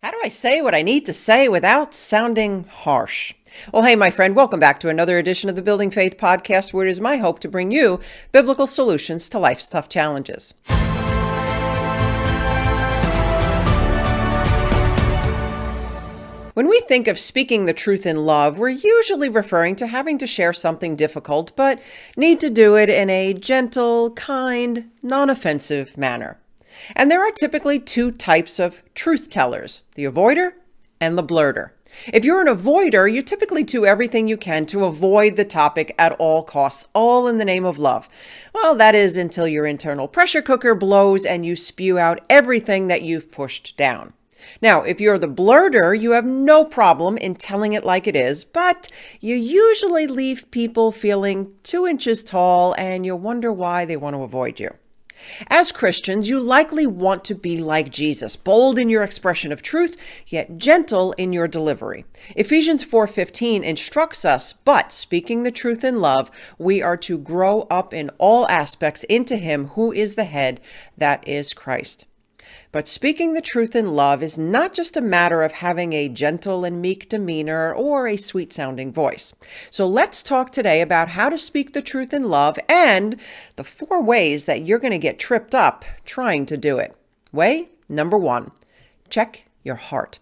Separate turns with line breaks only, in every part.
How do I say what I need to say without sounding harsh? Well, hey, my friend, welcome back to another edition of the Building Faith podcast, where it is my hope to bring you biblical solutions to life's tough challenges. When we think of speaking the truth in love, we're usually referring to having to share something difficult, but need to do it in a gentle, kind, non-offensive manner. And there are typically two types of truth tellers, the avoider and the blurter. If you're an avoider, you typically do everything you can to avoid the topic at all costs, all in the name of love. Well, that is until your internal pressure cooker blows and you spew out everything that you've pushed down. Now, if you're the blurter, you have no problem in telling it like it is, but you usually leave people feeling 2 inches tall and you wonder why they want to avoid you. As Christians, you likely want to be like Jesus, bold in your expression of truth, yet gentle in your delivery. Ephesians 4:15 instructs us, but speaking the truth in love, we are to grow up in all aspects into Him who is the head, that is Christ. But speaking the truth in love is not just a matter of having a gentle and meek demeanor or a sweet-sounding voice. So let's talk today about how to speak the truth in love and the 4 ways that you're going to get tripped up trying to do it. Way number 1, check your heart.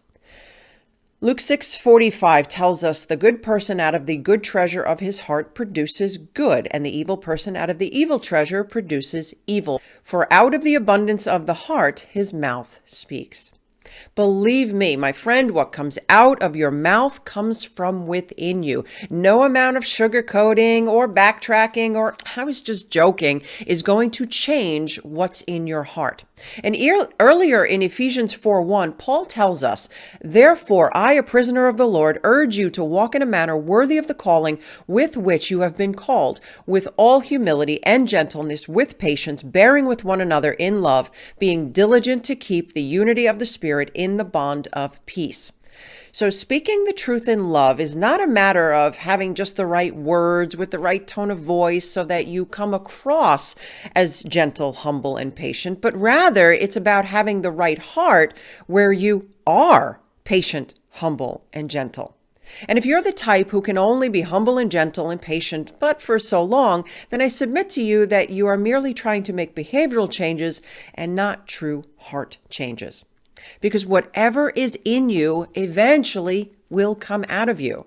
Luke 6:45 tells us the good person out of the good treasure of his heart produces good, and the evil person out of the evil treasure produces evil. For out of the abundance of the heart, his mouth speaks. Believe me, my friend, what comes out of your mouth comes from within you. No amount of sugarcoating or backtracking or I was just joking is going to change what's in your heart. And earlier in Ephesians 4:1, Paul tells us, "Therefore, I, a prisoner of the Lord, urge you to walk in a manner worthy of the calling with which you have been called, with all humility and gentleness, with patience, bearing with one another in love, being diligent to keep the unity of the Spirit in the bond of peace." So speaking the truth in love is not a matter of having just the right words with the right tone of voice so that you come across as gentle, humble, and patient, but rather it's about having the right heart where you are patient, humble, and gentle. And if you're the type who can only be humble and gentle and patient, but for so long, then I submit to you that you are merely trying to make behavioral changes and not true heart changes. Because whatever is in you eventually will come out of you.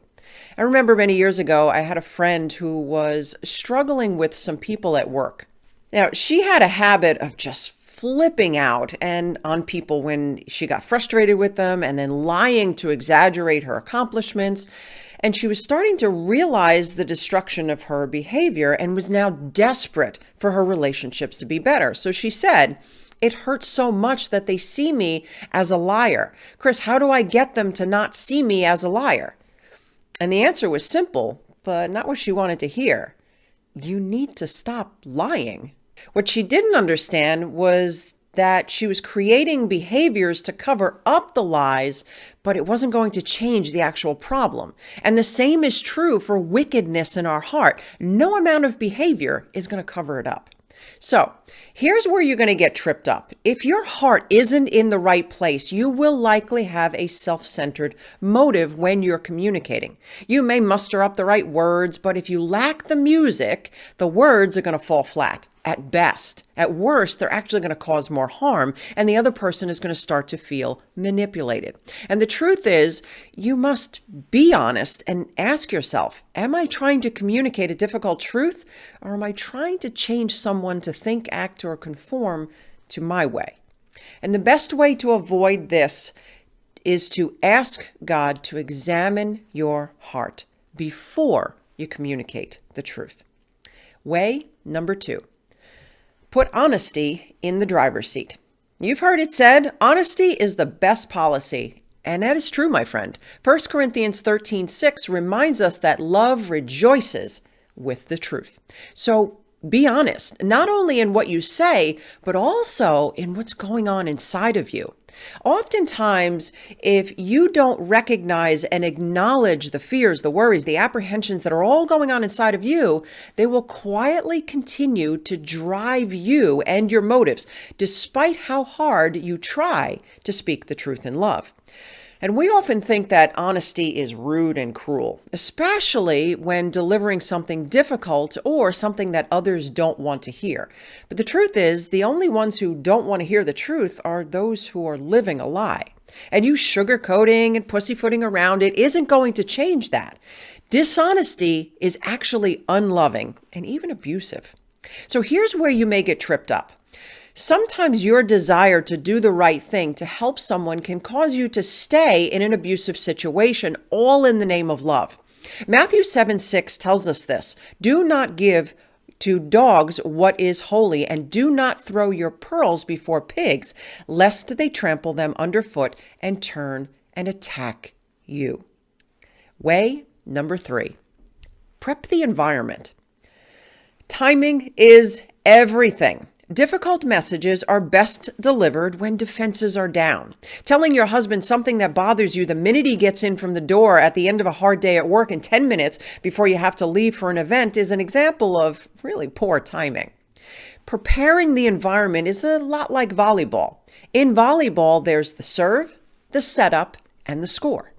I remember many years ago, I had a friend who was struggling with some people at work. Now, she had a habit of just flipping out and on people when she got frustrated with them and then lying to exaggerate her accomplishments. And she was starting to realize the destruction of her behavior and was now desperate for her relationships to be better. So she said, "It hurts so much that they see me as a liar. Chris, how do I get them to not see me as a liar?" And the answer was simple, but not what she wanted to hear. You need to stop lying. What she didn't understand was that she was creating behaviors to cover up the lies, but it wasn't going to change the actual problem. And the same is true for wickedness in our heart. No amount of behavior is going to cover it up. So here's where you're going to get tripped up. If your heart isn't in the right place, you will likely have a self-centered motive when you're communicating. You may muster up the right words, but if you lack the music, the words are going to fall flat at best. At worst, they're actually going to cause more harm, and the other person is going to start to feel manipulated. And the truth is, you must be honest and ask yourself, am I trying to communicate a difficult truth, or am I trying to change someone to think, act, or conform to my way? And the best way to avoid this is to ask God to examine your heart before you communicate the truth. Way number 2. Put honesty in the driver's seat. You've heard it said, honesty is the best policy. And that is true, my friend. 1 Corinthians 13:6 reminds us that love rejoices with the truth. So be honest, not only in what you say, but also in what's going on inside of you. Oftentimes, if you don't recognize and acknowledge the fears, the worries, the apprehensions that are all going on inside of you, they will quietly continue to drive you and your motives, despite how hard you try to speak the truth in love. And we often think that honesty is rude and cruel, especially when delivering something difficult or something that others don't want to hear. But the truth is, the only ones who don't want to hear the truth are those who are living a lie. And you sugarcoating and pussyfooting around it isn't going to change that. Dishonesty is actually unloving and even abusive. So here's where you may get tripped up. Sometimes your desire to do the right thing to help someone can cause you to stay in an abusive situation, all in the name of love. Matthew 7:6 tells us this: "Do not give to dogs what is holy, and do not throw your pearls before pigs, lest they trample them underfoot and turn and attack you." Way number 3, prep the environment. Timing is everything. Difficult messages are best delivered when defenses are down. Telling your husband something that bothers you the minute he gets in from the door at the end of a hard day at work in 10 minutes before you have to leave for an event is an example of really poor timing. Preparing the environment is a lot like volleyball. In volleyball, there's the serve, the setup, and the score.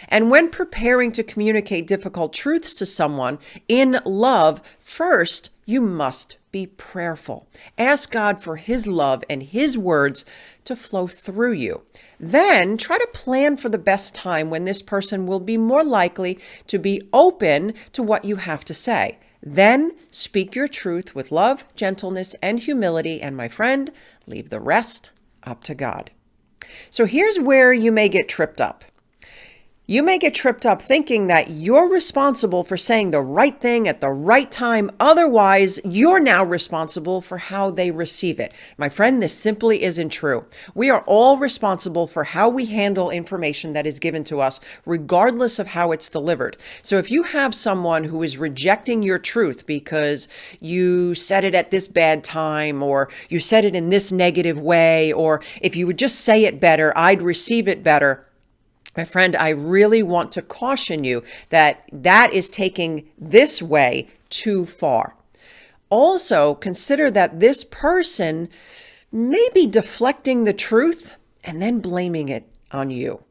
And when preparing to communicate difficult truths to someone in love, first, you must be prayerful. Ask God for His love and His words to flow through you. Then try to plan for the best time when this person will be more likely to be open to what you have to say. Then speak your truth with love, gentleness, and humility, and my friend, leave the rest up to God. So here's where you may get tripped up. You may get tripped up thinking that you're responsible for saying the right thing at the right time. Otherwise, you're now responsible for how they receive it. My friend, this simply isn't true. We are all responsible for how we handle information that is given to us, regardless of how it's delivered. So if you have someone who is rejecting your truth because you said it at this bad time, or you said it in this negative way, or if you would just say it better, I'd receive it better. My friend, I really want to caution you that that is taking this way too far. Also, consider that this person may be deflecting the truth and then blaming it on you.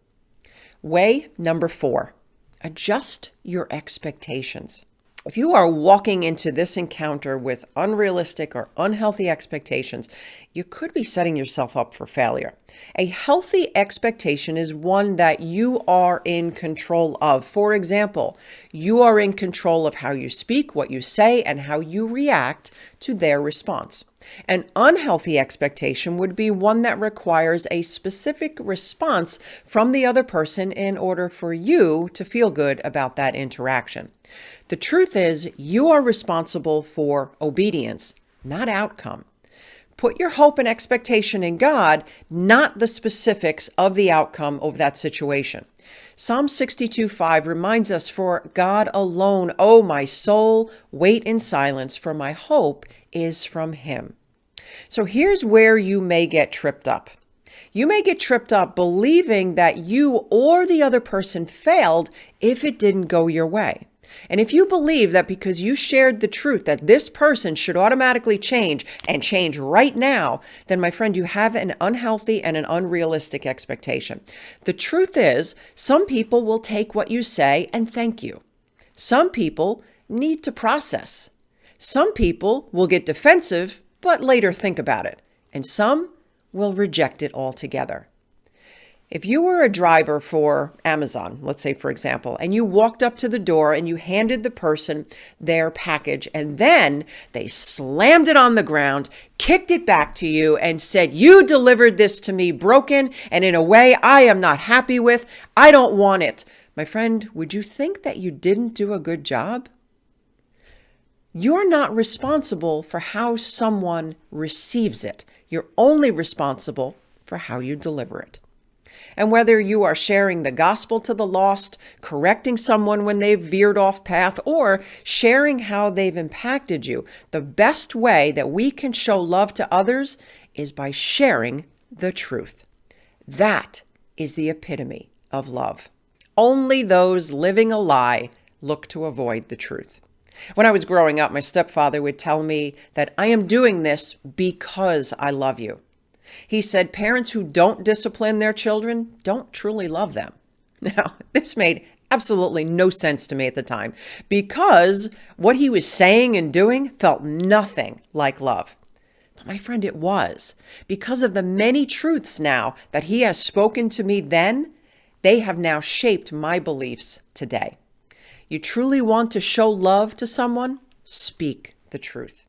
Way number 4, adjust your expectations. If you are walking into this encounter with unrealistic or unhealthy expectations, you could be setting yourself up for failure. A healthy expectation is one that you are in control of. For example, you are in control of how you speak, what you say, and how you react to their response. An unhealthy expectation would be one that requires a specific response from the other person in order for you to feel good about that interaction. The truth is, you are responsible for obedience, not outcome. Put your hope and expectation in God, not the specifics of the outcome of that situation. Psalm 62:5 reminds us, "For God alone, O my soul, wait in silence, for my hope is from Him." So here's where you may get tripped up. You may get tripped up believing that you or the other person failed if it didn't go your way. And if you believe that because you shared the truth that this person should automatically change and change right now, then my friend, you have an unhealthy and an unrealistic expectation. The truth is, some people will take what you say and thank you. Some people need to process. Some people will get defensive, but later think about it. And some will reject it altogether. If you were a driver for Amazon, let's say, for example, and you walked up to the door and you handed the person their package, and then they slammed it on the ground, kicked it back to you, and said, "You delivered this to me broken and in a way I am not happy with. I don't want it." My friend, would you think that you didn't do a good job? You're not responsible for how someone receives it. You're only responsible for how you deliver it. And whether you are sharing the gospel to the lost, correcting someone when they've veered off path, or sharing how they've impacted you, the best way that we can show love to others is by sharing the truth. That is the epitome of love. Only those living a lie look to avoid the truth. When I was growing up, my stepfather would tell me that I am doing this because I love you. He said parents who don't discipline their children don't truly love them. Now, this made absolutely no sense to me at the time because what he was saying and doing felt nothing like love. But my friend, it was. Because of the many truths now that he has spoken to me then, they have now shaped my beliefs today. You truly want to show love to someone? Speak the truth.